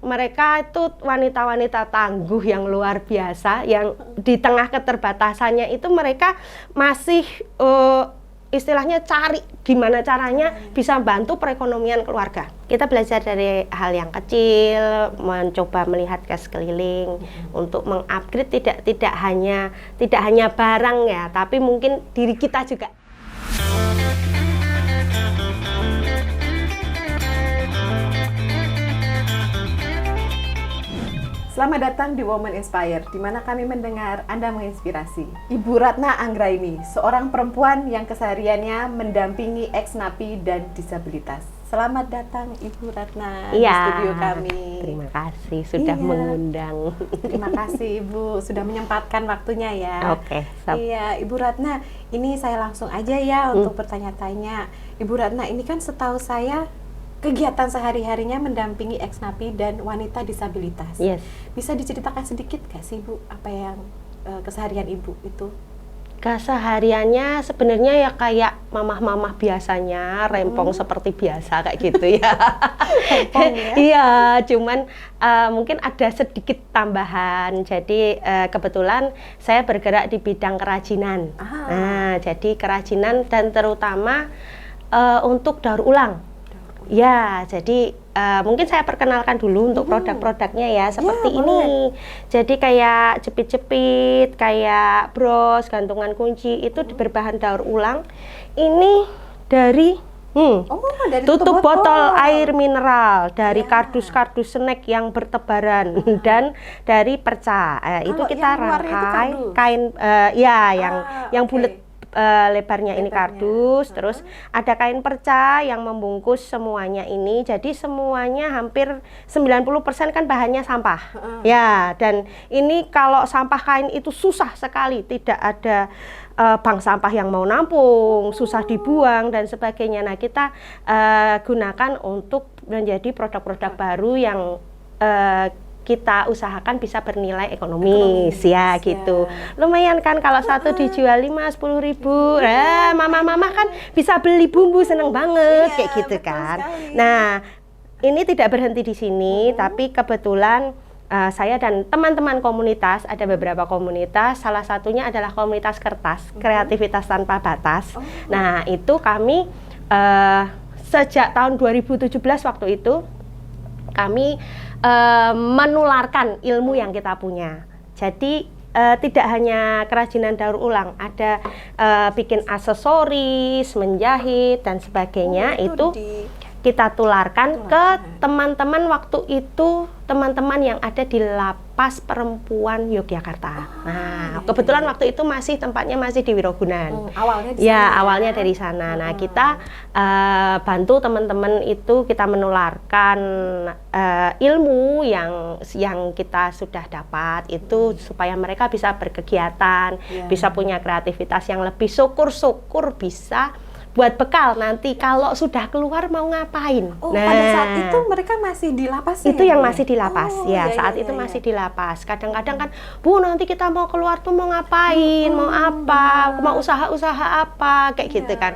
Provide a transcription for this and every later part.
mereka itu wanita-wanita tangguh yang luar biasa, yang di tengah keterbatasannya itu mereka masih istilahnya cari gimana caranya bisa bantu perekonomian keluarga. Kita belajar dari hal yang kecil, mencoba melihat ke sekeliling untuk mengupgrade tidak hanya barang ya, tapi mungkin diri kita juga. Selamat datang di Woman Inspire, di mana kami mendengar Anda menginspirasi. Ibu Ratna Anggraini, seorang perempuan yang kesehariannya mendampingi ex-napi dan disabilitas. Selamat datang Ibu Ratna di studio kami. Terima kasih sudah mengundang. Terima kasih Ibu sudah menyempatkan waktunya ya. Oke. Iya, Ibu Ratna, ini saya langsung aja ya untuk bertanya-tanya. Ibu Ratna, ini kan setahu saya kegiatan sehari-harinya mendampingi ex-napi dan wanita disabilitas. Yes. Bisa diceritakan sedikit gak sih Bu, apa yang keseharian Ibu itu? Kesehariannya sebenarnya ya kayak mamah-mamah biasanya, rempong seperti biasa kayak gitu ya. Rempong ya? Iya, cuman mungkin ada sedikit tambahan. Jadi kebetulan saya bergerak di bidang kerajinan. Nah, jadi kerajinan dan terutama untuk daur ulang. Ya, jadi mungkin saya perkenalkan dulu untuk produk-produknya ya, seperti ini. Jadi kayak jepit-jepit, kayak bros, gantungan kunci, itu berbahan daur ulang. Ini dari dari tutup botol air mineral, dari kardus-kardus snack yang bertebaran, dan dari perca. Itu kita rangkai kain, yang bulat. Lebarnya ini kardus, terus ada kain perca yang membungkus semuanya ini. Jadi semuanya hampir 90% kan bahannya sampah. Ya, dan ini kalau sampah kain itu susah sekali, tidak ada bank sampah yang mau nampung, susah dibuang dan sebagainya. Nah, kita gunakan untuk menjadi produk-produk baru yang kita usahakan bisa bernilai ekonomis ya gitu. Lumayan kan kalau satu dijual 5-10 ribu, mama-mama kan bisa beli bumbu, seneng banget kayak gitu kan. Sekali. Nah, ini tidak berhenti di sini, tapi kebetulan saya dan teman-teman komunitas, ada beberapa komunitas, salah satunya adalah komunitas kertas, kreativitas tanpa batas. Nah, itu kami sejak tahun 2017 waktu itu kami menularkan ilmu yang kita punya. Jadi tidak hanya kerajinan daur ulang, ada bikin aksesoris, menjahit dan sebagainya. Itu kita tularkan ke teman-teman waktu itu, teman-teman yang ada di Lapas Perempuan Yogyakarta. Kebetulan waktu itu tempatnya masih di Wirogunan. Awalnya di sana. Awalnya dari sana. Nah, kita bantu teman-teman itu, kita menularkan ilmu yang kita sudah dapat itu supaya mereka bisa berkegiatan, bisa punya kreativitas yang lebih, syukur-syukur bisa buat bekal nanti kalau sudah keluar mau ngapain. Pada saat itu mereka masih di lapas itu yang masih di lapas saat itu masih di lapas. Kadang-kadang kan, Bu, nanti kita mau keluar tuh mau ngapain, mau apa, mau usaha-usaha apa kayak gitu kan.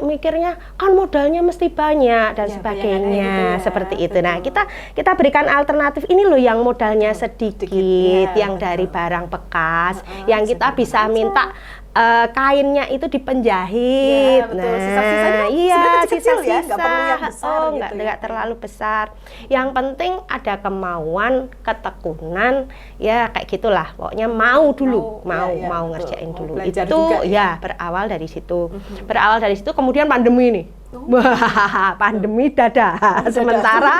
Mikirnya kan modalnya mesti banyak dan sebagainya seperti itu. Nah, kita berikan alternatif ini loh yang modalnya sedikit yang dari barang bekas yang kita bisa minta kainnya itu dipenjahit. Sisa-sisa, nggak perlu yang besar, nggak terlalu besar. Yang penting ada kemauan, ketekunan, ya kayak gitulah. Pokoknya mau ngerjain dulu. Belajar itu juga, berawal dari situ. Berawal dari situ, kemudian pandemi nih. Pandemi dada. Sementara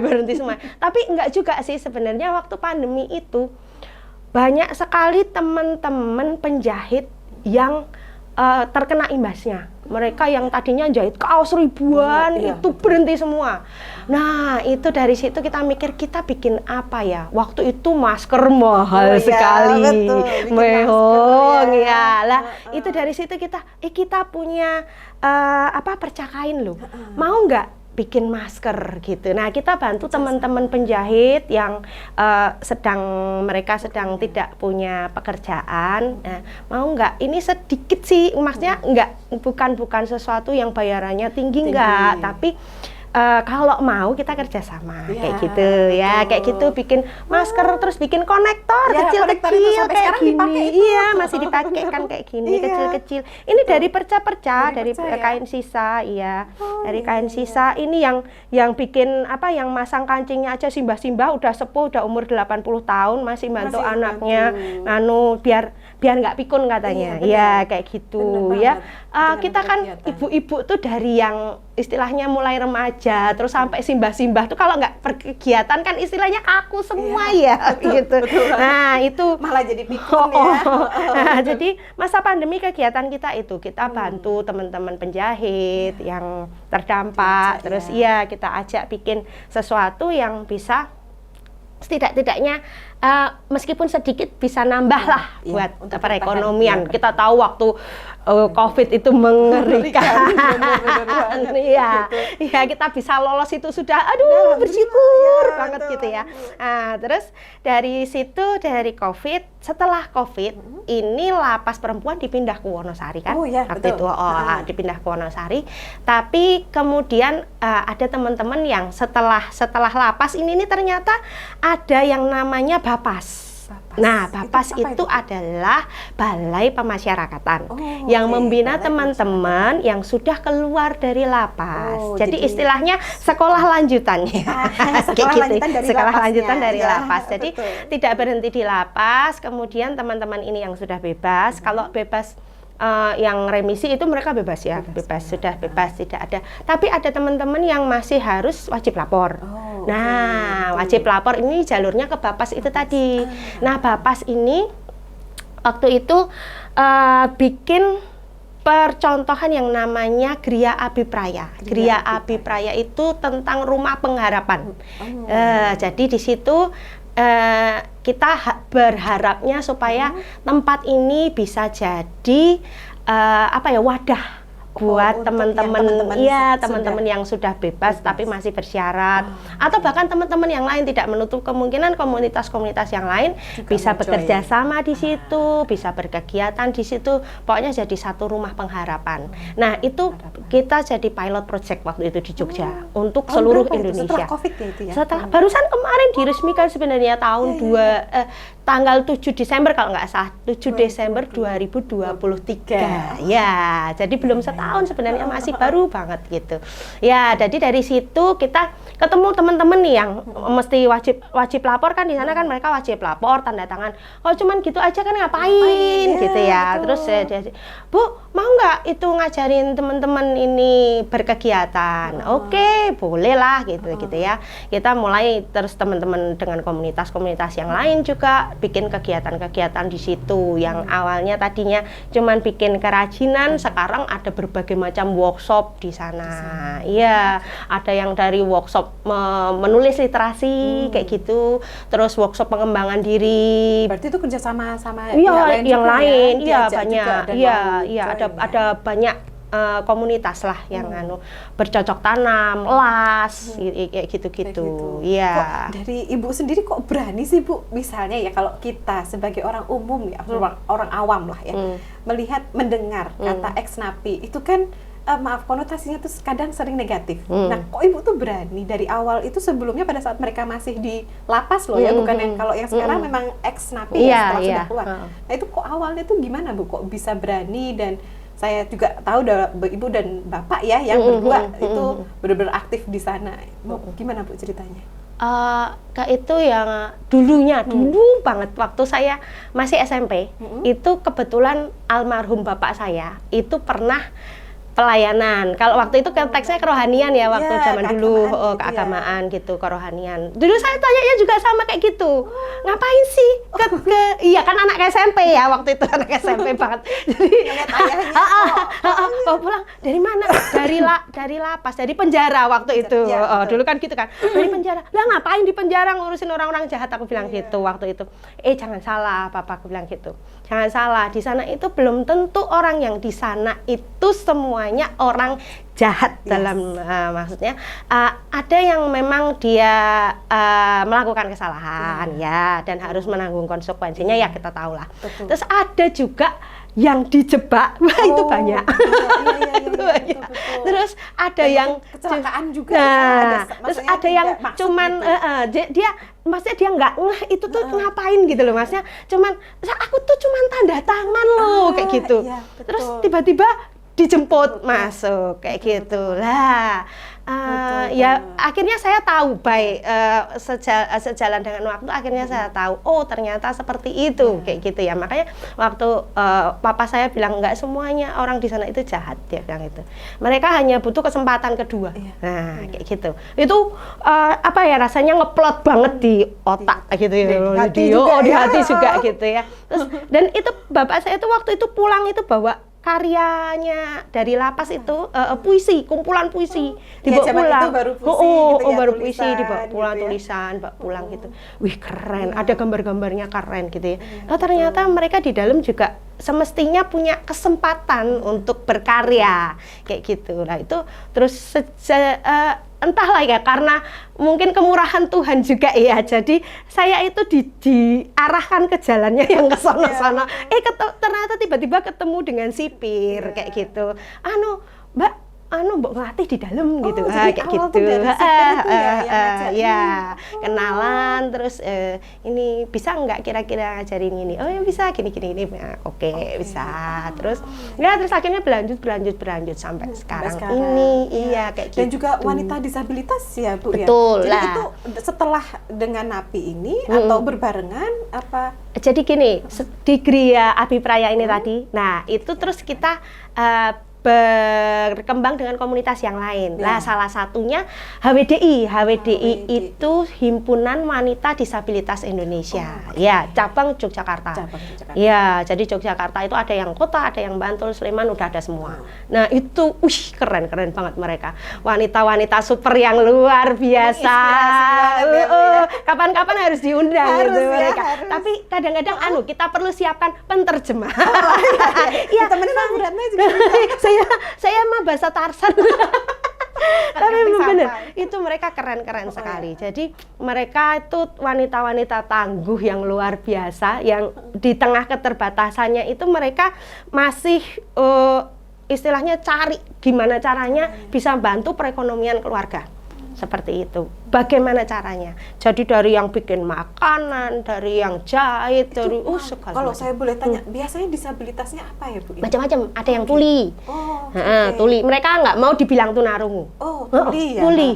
berhenti semua. Tapi enggak juga sih sebenarnya waktu pandemi itu. Banyak sekali teman-teman penjahit yang terkena imbasnya. Mereka yang tadinya jahit kaos ribuan itu berhenti semua. Nah, itu dari situ kita mikir kita bikin apa ya? Waktu itu masker mahal sekali. Mehong itu dari situ kita punya perca kain loh. Mau nggak bikin masker gitu. Nah, kita bantu teman-teman penjahit yang mereka sedang tidak punya pekerjaan. Nah, mau nggak? Ini sedikit sih, maksudnya bukan sesuatu yang bayarannya tinggi enggak, tapi kalau mau kita kerjasama Iya, kayak gitu ya, betul. kayak gitu bikin masker terus bikin konektor Ya, konektor itu kecil-kecil sampai kayak sekarang dipakai gini, itu. iya masih dipakai kan kayak gini Iya. kecil-kecil. Ini dari perca-perca, Dari dari perca, ya? kain sisa, iya dari iya, kain iya. sisa. Ini yang bikin apa, yang masang kancingnya aja simbah-simbah udah sepuh, udah umur 80 tahun masih bantu Masih anaknya, bantu. biar nggak pikun katanya, Iya, benar. ya kayak gitu Benar ya. banget. Dengan Kita kan kegiatan. ibu-ibu tuh dari yang istilahnya mulai remaja terus sampai simbah-simbah tuh kalau nggak berkegiatan kan istilahnya kaku semua Iya, ya betul, gitu. betul banget. Nah itu Malah jadi pikun ya. Nah, jadi masa pandemi kegiatan kita itu kita bantu teman-teman penjahit yang terdampak, Diajak, terus ya. iya kita ajak bikin sesuatu yang bisa setidak-tidaknya meskipun sedikit bisa nambah lah Iya, buat untuk perekonomian. bertahan, iya, Kita tahu waktu COVID itu mengerikan. Bener-bener Iya, gitu. iya kita bisa lolos itu sudah, aduh Alhamdulillah, bersyukur ya, banget betul. gitu ya. Terus dari situ, dari COVID, setelah COVID ini lapas perempuan dipindah ke Wonosari kan? Oh, iya, Waktu betul. itu dipindah ke Wonosari. Tapi kemudian ada teman-teman yang setelah lapas ini ternyata ada yang namanya Bapas. Bapas. Nah, Bapas Itu apa itu itu? adalah Balai Pemasyarakatan Oh, yang oke. membina Balai teman-teman yang sudah keluar dari lapas. Oh, jadi jadi- istilahnya sekolah lanjutannya. sekolah Kayak gitu. lanjutan dari Sekolah lapasnya. lanjutan dari Ya, lapas. Jadi betul. tidak berhenti di lapas, kemudian teman-teman ini yang sudah bebas, kalau bebas yang remisi itu mereka bebas ya, bebas sudah bebas, tidak ada. Tapi ada teman-teman yang masih harus wajib lapor. Oh, Nah, oke, wajib lapor ini jalurnya ke Bapas itu tadi. Nah, Bapas ini waktu itu bikin percontohan yang namanya Gria Abipraya. Gria Abipraya itu tentang rumah pengharapan. Jadi di situ kita berharapnya supaya tempat ini bisa jadi wadah buat untuk yang teman-teman, iya sudah- teman-teman yang sudah bebas tapi masih bersyarat, atau bahkan teman-teman yang lain, tidak menutup kemungkinan komunitas-komunitas yang lain Juga bisa mau bekerja join. sama di situ, bisa berkegiatan di situ, pokoknya jadi satu rumah pengharapan. Nah itu kita jadi pilot project waktu itu di Jogja untuk Tahun seluruh berapa itu? Indonesia. Setelah COVID ya itu ya? Setelah barusan kemarin diresmikan sebenarnya tahun tanggal 7 Desember kalau nggak salah, 7 Desember 2023. Ya, jadi belum setahun sebenarnya, masih baru banget gitu. Ya, jadi dari situ kita ketemu teman-teman nih yang mesti wajib lapor kan, di sana kan mereka wajib lapor, tanda tangan. Oh, cuman gitu aja kan ngapain gitu ya. betul. Terus Bu, mau nggak itu ngajarin teman-teman ini berkegiatan? Oke, boleh lah gitu ya. Kita mulai terus teman-teman dengan komunitas-komunitas yang lain juga bikin kegiatan-kegiatan di situ yang awalnya tadinya cuman bikin kerajinan, sekarang ada berbagai macam workshop di sana. Iya, ada yang dari workshop menulis literasi kayak gitu, terus workshop pengembangan diri. Berarti itu kerja sama Iya, yang juga lain, ya? iya Diajak juga banyak, dan iya, mau iya join ya? ada banyak komunitas lah yang bercocok tanam, las, kayak Kayak gitu-gitu. gitu. Iya. Kok dari ibu sendiri kok berani sih Bu, misalnya ya kalau kita sebagai orang umum ya, orang awam lah ya, melihat mendengar kata ex napi itu kan maaf, konotasinya tuh kadang sering negatif. Nah, kok ibu tuh berani dari awal itu, sebelumnya pada saat mereka masih di lapas loh ya, bukan yang kalau yang sekarang memang ex napi ya, setelah sudah keluar. Nah, itu kok awalnya tuh gimana Bu, kok bisa berani? Dan saya juga tahu ibu dan bapak ya yang berdua itu benar-benar aktif di sana. Gimana Bu ceritanya? Itu yang dulu banget waktu saya masih SMP, itu kebetulan almarhum bapak saya itu pernah pelayanan. Kalau waktu itu konteksnya kerohanian ya, waktu zaman dulu keagamaan gitu, kerohanian. Dulu saya tanyanya juga sama kayak gitu. Ngapain sih iya kan anak SMP ya waktu itu, anak SMP banget. Jadi bawa pulang dari mana? Dari lapas, dari penjara waktu itu. Dulu kan gitu kan. Dari penjara. Lah ngapain di penjara ngurusin orang-orang jahat, aku bilang gitu waktu itu. Jangan salah, Papa, aku bilang gitu. Jangan salah, di sana itu belum tentu orang yang di sana itu semuanya orang jahat dalam maksudnya ada yang memang dia melakukan kesalahan ya dan harus menanggung konsekuensinya ya, kita tahu lah. Terus ada juga yang dijebak, wah itu banyak. Iya, Itu banyak. betul. Terus ada Dan yang kecelakaan juga. nah, terus maksudnya ada yang tidak maksud cuman gitu. dia maksudnya dia nggak ngeh itu tuh ngapain gitu loh, maksudnya cuman aku tuh cuman tanda tangan loh kayak gitu. Iya, betul. Terus tiba-tiba dijemput masuk kayak gitu lah. Ya akhirnya saya tahu baik sejalan dengan waktu akhirnya saya tahu oh ternyata seperti itu kayak gitu ya. Makanya waktu papa saya bilang nggak semuanya orang di sana itu jahat, dia bilang itu. Mereka hanya butuh kesempatan kedua. Nah kayak gitu. Itu apa ya rasanya ngeplot banget di otak gitu ya. Di hati juga gitu ya. Terus dan itu bapak saya itu waktu itu pulang itu bawa karyanya dari lapas itu puisi, kumpulan puisi dibawa pulang. Itu baru puisi, gitu ya, baru tulisan, puisi dibawa pulang gitu ya. tulisan, bawa pulang gitu. Wih keren, ada gambar-gambarnya keren gitu ya. Nah ternyata mereka di dalam juga semestinya punya kesempatan untuk berkarya kayak gitu. Nah itu terus entahlah ya karena mungkin kemurahan Tuhan juga ya. Jadi saya itu diarahkan ke jalannya yang ke sono-sono. Ternyata tiba-tiba ketemu dengan sipir kayak gitu. Mbak Mbok ngelatih di dalam gitu. Kayak gitu. Ya, kenalan terus ini bisa nggak kira-kira ngajarin ini? Oh ya bisa gini. Oke, bisa. Terus akhirnya berlanjut sampai sekarang ini. Iya kayak gitu. Dan juga wanita disabilitas ya Bu. Betul ya. Jadi lah. itu setelah dengan NAPI ini atau berbarengan apa? Jadi gini, di Gria Abipraya ini tadi, nah itu terus kita berkembang dengan komunitas yang lain. Nah, salah satunya HWDI. HWDI itu Himpunan Wanita Disabilitas Indonesia. Ya, cabang Yogyakarta. Ya, jadi Yogyakarta itu ada yang kota, ada yang Bantul, Sleman, udah ada semua. Nah, itu keren banget mereka. Wanita-wanita super yang luar biasa. Kapan-kapan harus diundang gitu mereka. Tapi kadang-kadang kita perlu siapkan penterjemah. Iya, temennya beratnya juga. Saya mah bahasa Tarsan. Tapi benar itu mereka keren sekali. Jadi mereka itu wanita-wanita tangguh yang luar biasa, yang di tengah keterbatasannya itu mereka masih istilahnya cari gimana caranya bisa bantu perekonomian keluarga. Seperti itu. Bagaimana caranya? Jadi dari yang bikin makanan, dari yang jahit, dari segala kalau saya boleh tanya, biasanya disabilitasnya apa ya Bu? Macam-macam. Ada yang tuli. Tuli. Mereka nggak mau dibilang tunarungu. Tuli ya. Tuli.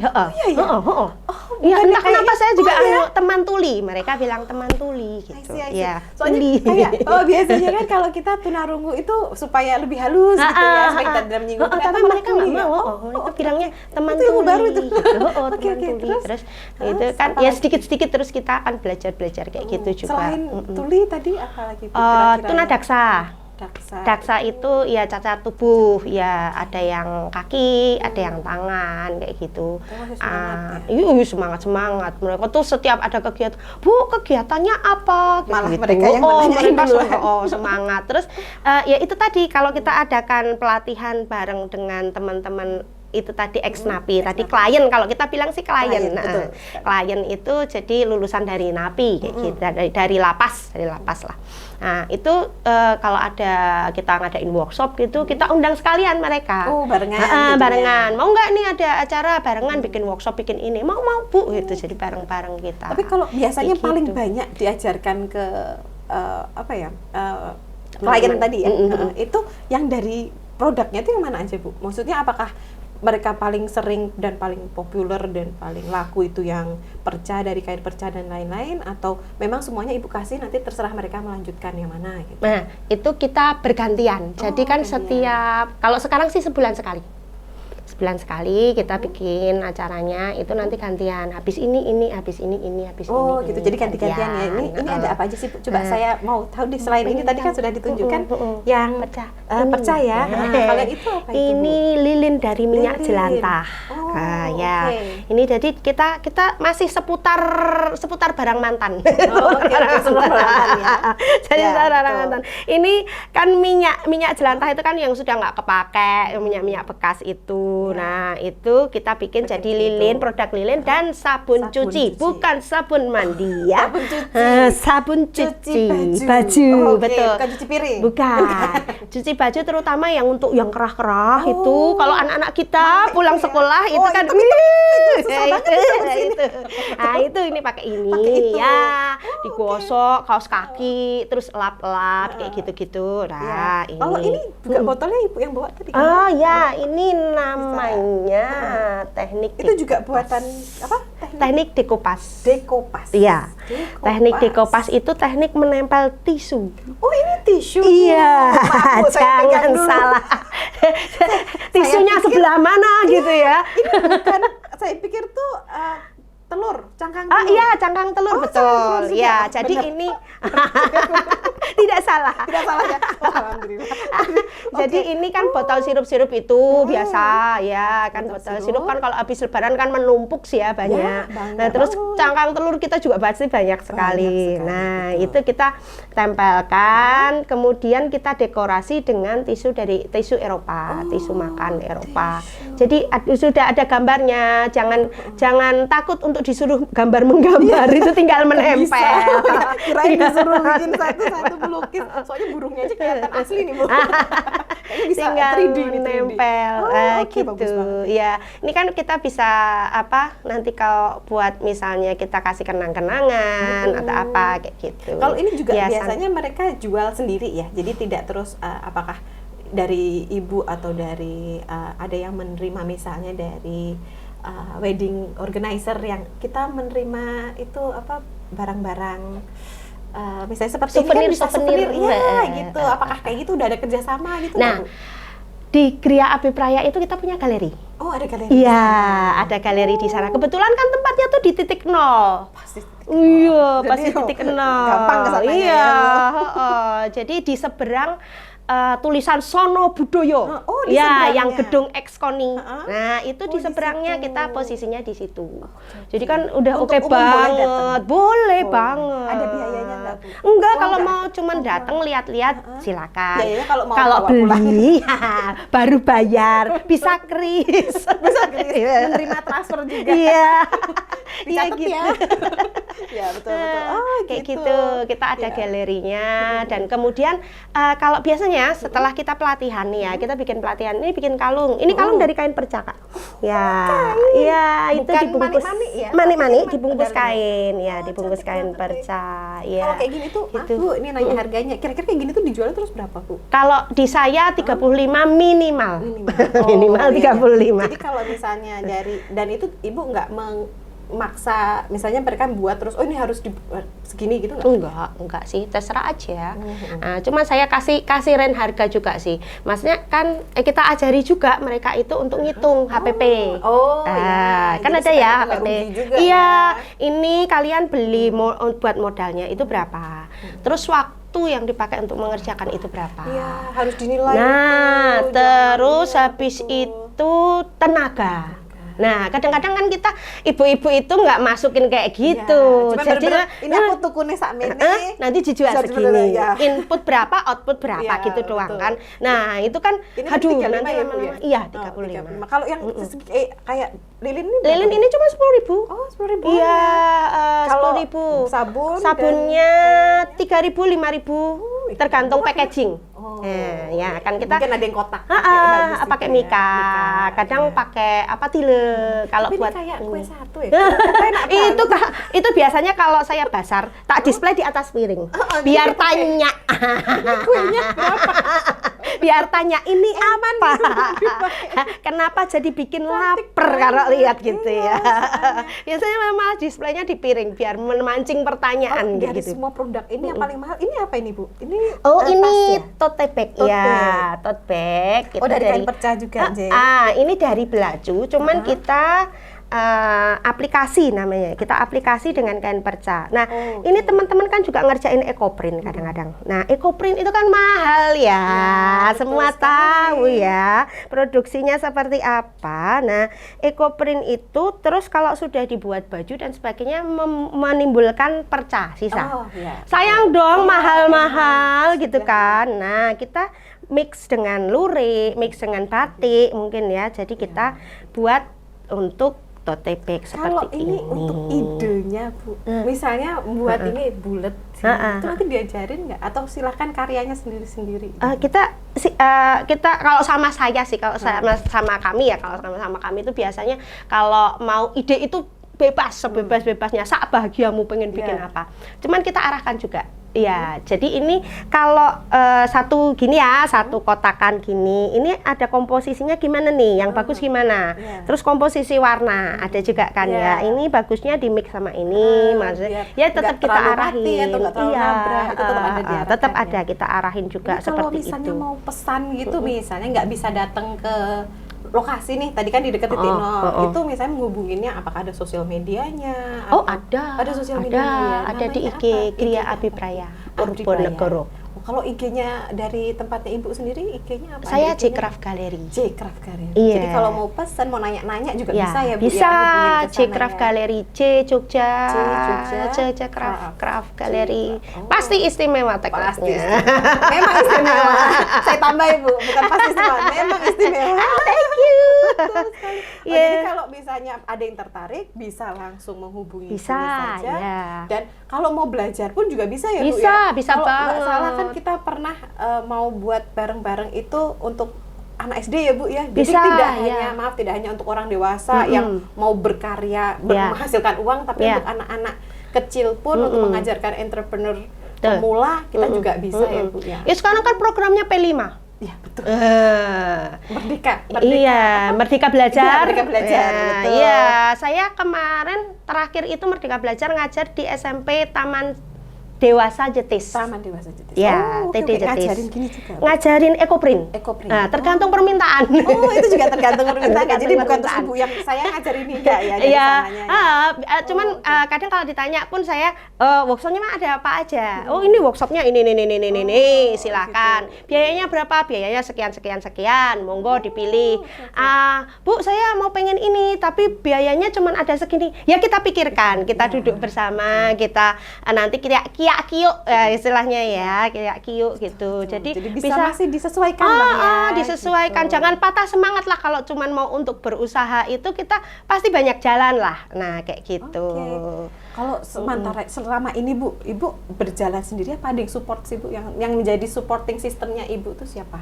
Iya, entah kenapa saya juga teman tuli. Mereka bilang teman tuli gitu. Ya. Soalnya kayak biasanya kan kalau kita tunarungu itu supaya lebih halus gitu ya, supaya kita dalam nyinggung. Tapi mereka nggak mau. Mereka bilangnya teman tuli. Itu baru itu. Teman tuli. Terus itu kan ya sedikit-sedikit terus kita akan belajar kayak gitu juga. Selain tuli tadi apa lagi? Tunadaksa. Daksa itu ya cacat tubuh, ya ada yang kaki, ada yang tangan kayak gitu. Semangat. Mereka tuh setiap ada kegiatan, Bu kegiatannya apa? Malah gitu. mereka yang menanyain dulu. Semangat. Terus ya itu tadi kalau kita adakan pelatihan bareng dengan teman-teman itu tadi ex-NAPI, tadi klien, kalau kita bilang sih klien. Klien itu jadi lulusan dari NAPI kayak gitu, dari lapas lah. Nah itu kalau ada kita ngadain workshop gitu, kita undang sekalian mereka. Barengan. Barengan. Mau nggak nih ada acara barengan bikin workshop bikin ini? Mau Bu gitu, jadi bareng-bareng kita. Tapi kalau biasanya kayak paling gitu. banyak diajarkan ke klien tadi ya, itu yang dari produknya itu yang mana aja Bu? Maksudnya apakah mereka paling sering dan paling populer dan paling laku itu yang perca dari kain perca dan lain-lain, atau memang semuanya Ibu kasih nanti terserah mereka melanjutkan yang mana gitu? Nah itu kita bergantian. Jadi kan setiap, kalau sekarang sih sebulan sekali kita bikin acaranya, itu nanti gantian, habis ini, habis ini, habis ini. Gitu, jadi ganti-gantian ya. Ini ada apa aja sih Bu? Coba saya mau tahu deh, selain ini tadi kan sudah ditunjukkan yang perca ya. Kalian itu apa itu? Ini lilin dari minyak jelantah. Ini jadi kita masih seputar barang mantan. Jadi barang mantan. Ini kan minyak jelantah itu kan yang sudah nggak kepake, minyak bekas itu. Nah, itu kita bikin jadi lilin, produk lilin dan sabun cuci, bukan sabun mandi ya. Sabun cuci baju. Betul. Bukan cuci piring. Bukan. Cuci baju terutama yang untuk yang kerah-kerah itu. Kalau anak-anak kita pulang sekolah itu kan itu. Nah, itu ini pakai ini ya. Digosok kaos kaki, terus lap-lap kayak gitu-gitu. Nah, ini. Oh, ini juga botolnya Ibu yang bawa tadi. Oh ya, ini namanya teknik. Itu juga buatan apa? Teknik dekopas. Dekopas. Iya. Teknik dekopas itu teknik menempel tisu. Oh, ini tisu. Iya. Maaf, Jangan salah. Tisunya sebelah mana gitu ya? Ini bukan, saya pikir tuh telur, cangkang telur. Ah iya, cangkang telur, betul. Cangkang telur Ya, juga. jadi Benar. ini tidak salah. Tidak salah ya. Oh, alhamdulillah. Jadi ini kan botol sirup-sirup itu biasa ya, kan botol sirup kan kalau habis lebaran kan menumpuk sih ya banyak. banyak. Nah, terus cangkang telur kita juga pasti banyak sekali. Nah, itu kita tempelkan, kemudian kita dekorasi dengan tisu dari tisu Eropa, tisu makan Eropa. Jadi sudah ada gambarnya, jangan takut untuk disuruh gambar menggambar, itu tinggal menempel. Kirain disuruh bikin satu-satu melukis. Soalnya burungnya aja kelihatan asli nih, Bu. Ini bisa Tinggal 3D nih, 3D. menempel Oke, gitu. bagus banget. Ya, ini kan kita bisa apa? Nanti kalau buat misalnya kita kasih kenang-kenangan atau apa kayak gitu. Kalau ini juga Hiasan. biasanya mereka jual sendiri ya. Jadi tidak terus apakah dari ibu atau dari ada yang menerima misalnya dari wedding organizer yang kita menerima itu apa barang-barang misalnya seperti Souvenir, ini kan bisa souvenir. ya gitu. Apakah kayak gitu udah ada kerjasama gitu? Nah, nggak, Bu? di Gria Api Praya itu kita punya galeri. Oh, ada galeri. Iya, ada galeri di sana. Kebetulan kan tempatnya tuh di titik nol. Pasti. Iya, Jadi, pasti titik nol. gampang kesananya Iya, ya. jadi di seberang tulisan Sono Budoyo. Oh, di ya, seberangnya. yang gedung Ekskoni. Heeh. Nah, itu di di seberangnya situ. kita posisinya di situ. Jadi kan udah Untuk oke umum boleh banget. datang? Boleh Oh, banget. ada biayanya nggak, Bu? Enggak, Oh, kalau enggak. mau cuman datang lihat-lihat silakan. Biayanya kalau mau Kalau bawa pulang. beli ya, baru bayar, bisa kris. Bisa menerima transfer juga. Iya. Iya Dicatat gitu. ya. Ya, betul. Oh, Kayak gitu. Kita ada Ya. galerinya dan kemudian kalau biasanya setelah kita pelatihan nih ya, kita bikin pelatihan ini bikin kalung. Ini kalung dari kain perca, Kak. Ya. Iya, itu Bukan dibungkus manik-manik ya? Manik-manik Tapi dibungkus dalamnya. kain ya, dibungkus cantik kain banget, perca. Ya. Kalau kayak gini tuh, Gitu. Bu, ini nanya harganya. Kira-kira kayak gini tuh dijualnya terus berapa, Bu? Kalau di saya 35 minimal. Minimal. Minimal iya. 35. Jadi kalau misalnya dari dan itu Ibu nggak memaksa, misalnya mereka buat terus, oh ini harus segini gitu nggak? Enggak sih, terserah aja. Nah, cuma saya kasih range harga juga sih. Maksudnya kan kita ajari juga mereka itu untuk ngitung HPP. Oh, Nah, iya. kan Jadi ada ya supaya nggak HPP. rugi juga Iya, ya. ini kalian beli buat modalnya itu berapa? Terus waktu yang dipakai untuk mengerjakan itu berapa? Iya, harus dinilai. Nah, itu, terus jangan habis gitu. itu tenaga. Nah, kadang-kadang kan kita ibu-ibu itu nggak masukin kayak gitu. Cuma Jadi bener-bener, ini aku tukune sakmene. nanti dijual Bisa segini. dijual, ya. Input berapa, output berapa Iya, gitu doang betul. kan. Nah, itu kan Ini kan aduh 35 nanti ya, Bu, lama-lama. ya? Iya, Oh, 35. Kalau yang kayak lilin ini berapa, Lilin Bu? ini cuma 10.000. Oh, 10.000. Iya, Kalau 10.000. sabun dan- Sabunnya 3.000, 5.000, tergantung packaging. Oh. Ya kan kita Mungkin ada yang kotak. pakai mika, kadang pakai apa tile kalau Tapi buat ini kayak kue satu ya. itu itu biasanya kalau saya basar tak display di atas piring biar tanya Kuenya berapa? biar tanya ini apa kenapa jadi bikin lapar kalau lihat gitu ya biasanya memang displaynya di piring biar memancing pertanyaan Dari gitu. semua produk ini yang paling mahal. Ini apa ini, Bu? Ini Oh, tas ini ya? tote bag Tote ya, bag. tote bag. Oh, dari kain perca juga, Jeng. Ini dari belaju, cuman kita aplikasi namanya. Kita aplikasi dengan kain perca. Nah, Oh, ini teman-teman kan juga ngerjain ekoprint kadang-kadang. Nah, ekoprint itu kan mahal ya. betul Semua sekali. tahu ya produksinya seperti apa. Nah, ekoprint itu terus kalau sudah dibuat baju dan sebagainya menimbulkan perca sisa. Oh, iya. Sayang dong Iya, mahal-mahal iya, gitu sudah. kan. Nah, kita mix dengan lurik, mix dengan batik mungkin ya. Jadi kita buat untuk tote bag Kalau seperti ini untuk idenya Bu, misalnya buat ini bulat sih, itu nanti diajarin nggak? Atau silahkan karyanya sendiri-sendiri? Kita kalau sama saya sih, kalau sama kami ya, kalau sama kami itu biasanya kalau mau ide itu bebas, sebebas-bebasnya, sak bahagiamu pengen bikin apa. Cuman kita arahkan juga. Ya, jadi ini kalau satu gini ya, satu kotakan gini, ini ada komposisinya gimana nih, yang bagus gimana, terus komposisi warna ada juga kan ya, ini bagusnya di mix sama ini, maksudnya ya tetap kita arahin, tetap ada kita arahin juga ini seperti itu. Kalau misalnya mau pesan gitu, misalnya nggak bisa datang ke lokasi nih, tadi kan di dekat titik nol, itu misalnya menghubunginnya apakah ada sosial medianya? Ada sosial medianya. Ada di IG Gria Abipraya Purwonegoro. Kalau IG-nya dari tempatnya Ibu sendiri, IG-nya apa? Saya J-Craft Gallery. J-Craft Gallery. Iya. Jadi kalau mau pesan, mau nanya-nanya juga bisa ya Bu? Bisa, Ya, J-Craft Gallery, J Jogja, Craft Gallery. Pasti istimewa Pasti tekniknya. Memang istimewa. Saya tambah Ibu, bukan pasti istimewa. Memang istimewa. Thank you. Jadi kalau misalnya ada yang tertarik, bisa langsung menghubungi Bisa, Sini saja. ya. Dan kalau mau belajar pun juga bisa ya Bu Bisa, ya? bisa kalau nggak banget. salah kan kita pernah mau buat bareng-bareng itu untuk anak SD ya Bu ya. Jadi Bisa, tidak hanya untuk orang dewasa yang mau berkarya, menghasilkan uang, tapi untuk anak-anak kecil pun untuk mengajarkan entrepreneur pemula kita juga bisa ya Bu ya. Ya sekarang kan programnya P5. Iya betul. Merdeka Iya, Merdeka Belajar. Iya, Merdeka Belajar, betul. Iya, saya kemarin terakhir itu Merdeka Belajar ngajar di SMP Taman Dewasa Jetis. Taman Dewasa Jetis. Ya, Oh, TD Jetis. Ngajarin gini juga. Ngajarin ekoprint. Ekoprint. Nah, tergantung permintaan. Oh, itu juga tergantung permintaan. Tergantung Jadi bukan terus permintaan. Ibu yang saya ngajarin ini enggak ya dari Iya, sananya. cuman kadang kalau ditanya pun saya workshopnya mah ada apa aja. Oh ini workshopnya ini, silakan. Biayanya berapa? Biayanya sekian. Monggo dipilih. Bu saya mau pengen ini, tapi biayanya cuman ada segini. Ya kita pikirkan, kita duduk bersama, kita nanti kiak-kiuk istilahnya ya, kiak-kiuk gitu. Jadi bisa masih disesuaikan Bang, ya. Disesuaikan. Gitu. Jangan patah semangat lah kalau cuman mau untuk berusaha itu kita pasti banyak jalan lah. Nah, kayak gitu. Kalau sementara selama ini Bu, Ibu berjalan sendiri apa ada yang support sih Bu? Yang menjadi supporting sistemnya Ibu itu siapa?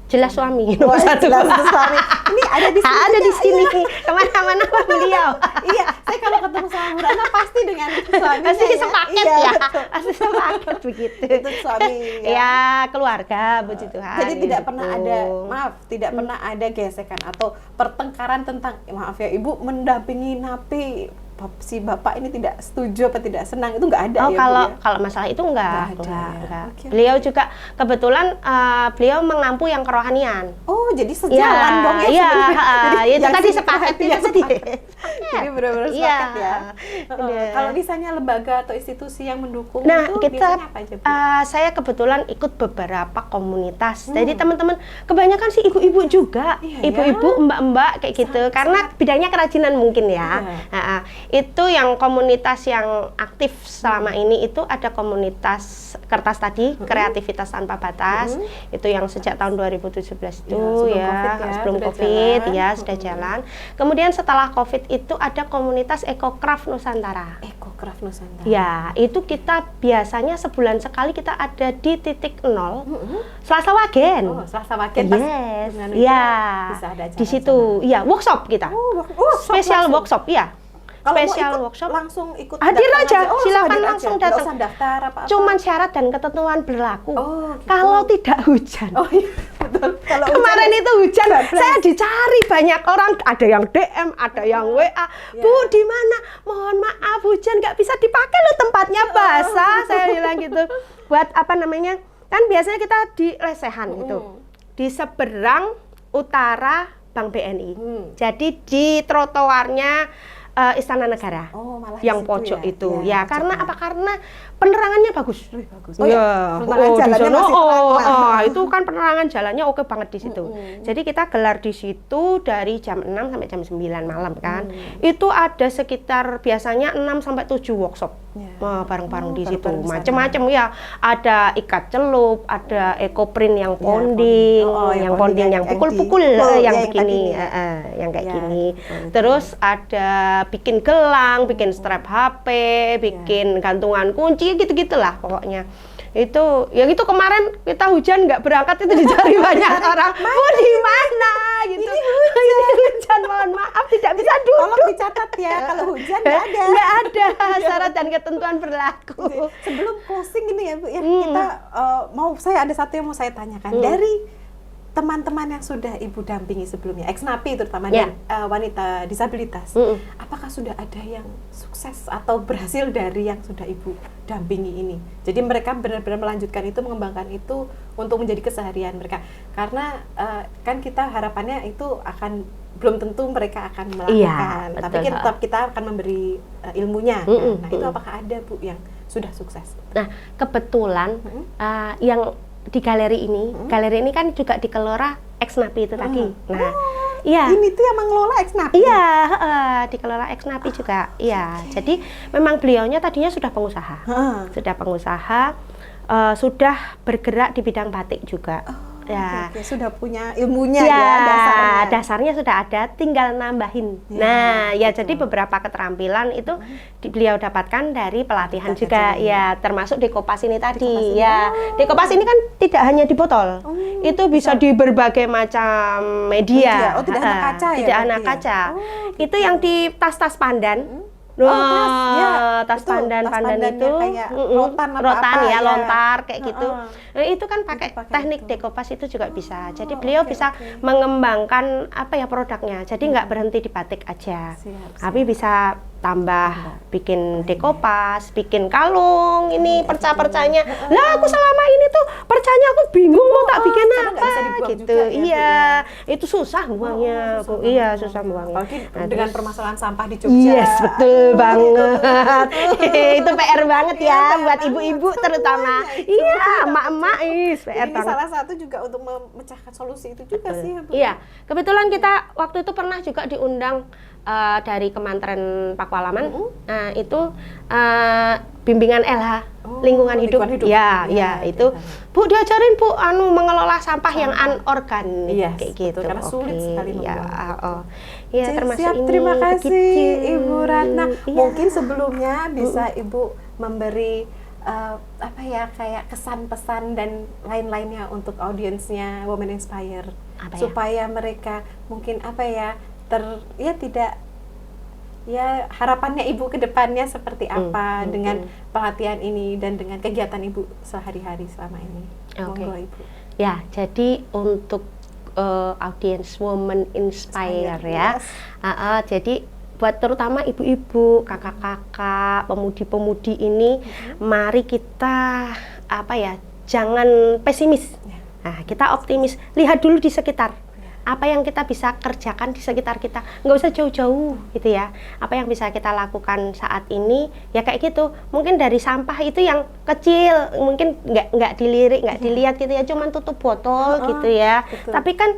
Jelas suami. Jelas suami. Ini ada di sini. Ada di sini. Kemana-mana beliau. Iya, saya kalau ketemu sama Bu Ratna pasti dengan suaminya. Pasti sepaket iya, ya. Betul. Pasti sepaket begitu. Itu suami. Ya, keluarga puji Tuhan. Jadi tidak gitu. pernah ada, tidak pernah ada gesekan atau pertengkaran tentang maaf ya Ibu mendampingi napi si bapak ini tidak setuju apa tidak senang, itu nggak ada ya kalau Bu ya? kalau masalah itu enggak. Okay. Beliau juga kebetulan beliau mengampu yang kerohanian. Oh, jadi sejalan dong ya sebenarnya. Itu tadi sepaket itu tadi. Jadi benar-benar sepaket ya. Kalau misalnya lembaga atau institusi yang mendukung itu biasanya apa aja Bu? Saya kebetulan ikut beberapa komunitas. Jadi teman-teman kebanyakan sih ibu-ibu juga, ibu-ibu, mbak-mbak kayak gitu. Karena bidangnya kerajinan mungkin ya. Itu yang komunitas yang aktif selama ini itu ada komunitas kertas tadi, kreativitas tanpa batas. Itu yang sejak tahun 2017 itu sebelum COVID ya sudah jalan. Kemudian setelah COVID itu ada komunitas Ecocraft Nusantara. Ecocraft Nusantara. Ya, itu kita biasanya sebulan sekali kita ada di titik nol. Selasa Wagen. Oh, Selasa Wagen. Yes. Ya. Di situ. Iya, workshop kita. Spesial workshop, ya. Spesial workshop langsung ikut hadir aja, silakan langsung datang. Nggak usah daftar apa-apa. Cuman syarat dan ketentuan berlaku. Gitu. Kalau tidak hujan. Oh iya, betul. Kalau kemarin itu hujan, saya dicari banyak orang, ada yang DM, ada yang WA. Bu, di mana? Mohon maaf, hujan nggak bisa dipakai loh, tempatnya basah. Saya bilang gitu. Buat apa namanya? Kan biasanya kita di lesehan gitu. Di seberang utara Bank BNI. Jadi di trotoarnya Istana Negara, yang pojok ya? Itu, ya karena apa? Karena penerangannya bagus. Oh ya, penerangan jalannya masih terang. Itu kan penerangan jalannya oke banget di situ. Jadi kita gelar di situ dari jam 6 sampai jam 9 malam kan. Itu ada sekitar biasanya 6 sampai 7 workshop. bareng-bareng di situ. bareng-bareng di sana. Macam-macam ya. Ada ikat celup, ada ekoprint yang ponding, yang ponding yang pukul-pukul, yang begini, yang kayak gini. Terus ada bikin gelang, bikin strap HP, bikin gantungan kunci, gitu-gitulah pokoknya. Yang itu kemarin kita hujan nggak berangkat itu dicari banyak orang. Mau di mana gitu? Ini hujan, mohon maaf tidak bisa duduk. Tolong dicatat ya, kalau hujan nggak ada syarat dan ketentuan berlaku. Sebelum closing ini ya Bu, ya kita saya ada satu yang mau saya tanyakan dari teman-teman yang sudah Ibu dampingi sebelumnya, ex-napi terutama dan wanita disabilitas, apakah sudah ada yang sukses atau berhasil dari yang sudah Ibu dampingi ini? Jadi mereka benar-benar melanjutkan itu, mengembangkan itu untuk menjadi keseharian mereka. Karena kan kita harapannya itu belum tentu mereka akan melakukan, tapi tetap kita akan memberi ilmunya. Nah itu apakah ada Bu yang sudah sukses? Nah kebetulan yang di galeri ini kan juga dikelola ex-napi itu tadi. Nah, ini tuh yang mengelola ex-napi. Iya, dikelola ex-napi juga. Iya, jadi memang beliaunya tadinya sudah pengusaha. Sudah bergerak di bidang batik juga. Sudah punya ilmunya ya, dasarnya sudah ada, tinggal nambahin. Jadi beberapa keterampilan itu beliau dapatkan dari pelatihan juga, termasuk Dekopas ini tadi. Dekopas ini kan tidak hanya di botol, itu bisa di berbagai macam media. Tidak hanya kaca ya? Tidak hanya kaca. Itu yang di tas-tas pandan. Tas pandan itu kayak rotan lontar kayak gitu. Nah, itu kan pakai teknik Dekopas itu juga bisa. Jadi beliau bisa mengembangkan produknya. Jadi nggak berhenti di batik aja. Tapi bisa tambah bikin Dekopas, bikin kalung, ini perca-percanya. Lah aku selama ini tuh percanya aku bingung mau tak bikin apa gitu. Itu susah buangnya. Susah buangnya. Apalagi dengan permasalahan sampah di Jogja. Yes, betul banget. Itu PR banget ya buat ibu-ibu terutama. Emak-emak PR ini banget. Salah satu juga untuk memecahkan solusi itu juga sih ya Bu. Iya, kebetulan kita waktu itu pernah juga diundang dari Kementerian Pakualaman. Itu bimbingan LH lingkungan hidup. Itu Bu diajarin Bu mengelola sampah yang anorganik kayak gitu. Karena sulit sekali membuang. Termasuk ini. Terima kasih Ibu Ratna. Mungkin sebelumnya bisa Ibu memberi kayak kesan pesan dan lain-lainnya untuk audiensnya Women Inspire supaya mereka mungkin harapannya Ibu ke depannya seperti apa dengan pelatihan ini dan dengan kegiatan Ibu sehari-hari selama ini. Monggo Ibu. Ya, jadi untuk audiens Women Inspire ya. Jadi buat terutama ibu-ibu, kakak-kakak, pemudi-pemudi ini, mari kita jangan pesimis. Nah, kita optimis. Lihat dulu di sekitar. Apa yang kita bisa kerjakan di sekitar kita, nggak usah jauh-jauh gitu ya. Apa yang bisa kita lakukan saat ini, ya kayak gitu. Mungkin dari sampah itu yang kecil, mungkin nggak dilirik, nggak dilihat gitu ya, cuman tutup botol gitu ya. Betul. Tapi kan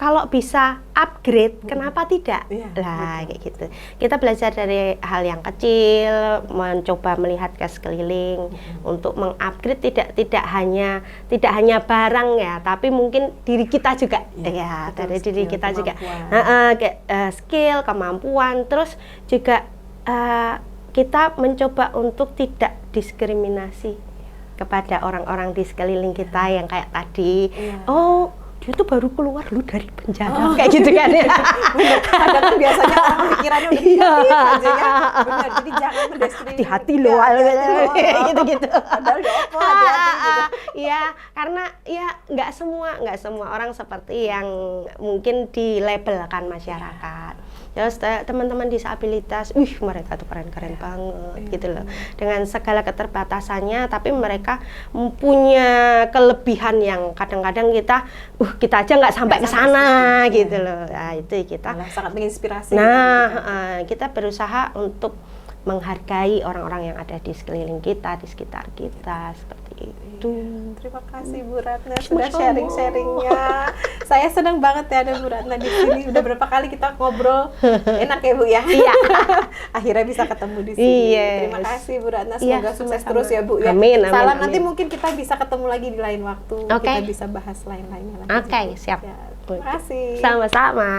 kalau bisa upgrade, kenapa tidak? Kayak gitu. Kita belajar dari hal yang kecil, mencoba melihat ke sekeliling untuk mengupgrade tidak hanya barang ya, tapi mungkin diri kita juga dari diri kita juga. Skill, kemampuan, terus juga kita mencoba untuk tidak diskriminasi kepada orang-orang di sekeliling kita yang kayak tadi. Dia tuh baru keluar dari penjara kayak gitu kan ya. Kadang kan biasanya orang pikirannya udah negatif aja ya. Benar, jadi jangan mendiskriminasi. Hati-hati loh, gitu-gitu. Padahal hati-hati gitu. Iya, karena ya nggak semua orang seperti yang mungkin dilabelkan masyarakat. Terus teman-teman disabilitas, mereka tuh keren-keren banget gitu loh. Dengan segala keterbatasannya, tapi mereka punya kelebihan yang kadang-kadang kita aja nggak sampai ke sana gitu loh. Nah, itu kita sangat menginspirasi. Kita berusaha untuk menghargai orang-orang yang ada di sekeliling kita, di sekitar kita, seperti Gitu. Terima kasih Bu Ratna sudah Sama-sama. sharing-sharingnya. Saya senang banget ya ada Bu Ratna di sini. Udah berapa kali kita ngobrol, enak ya Bu ya. Iya. Akhirnya bisa ketemu di sini. Yes. Terima kasih Bu Ratna. Iya, Semoga sukses sama-sama. terus ya Bu ya. Amin, amin, Salam, amin. nanti mungkin kita bisa ketemu lagi di lain waktu. Oke. Kita bisa bahas lain-lainnya lagi. Oke, Bu. siap. Ya, terima kasih. Sama-sama.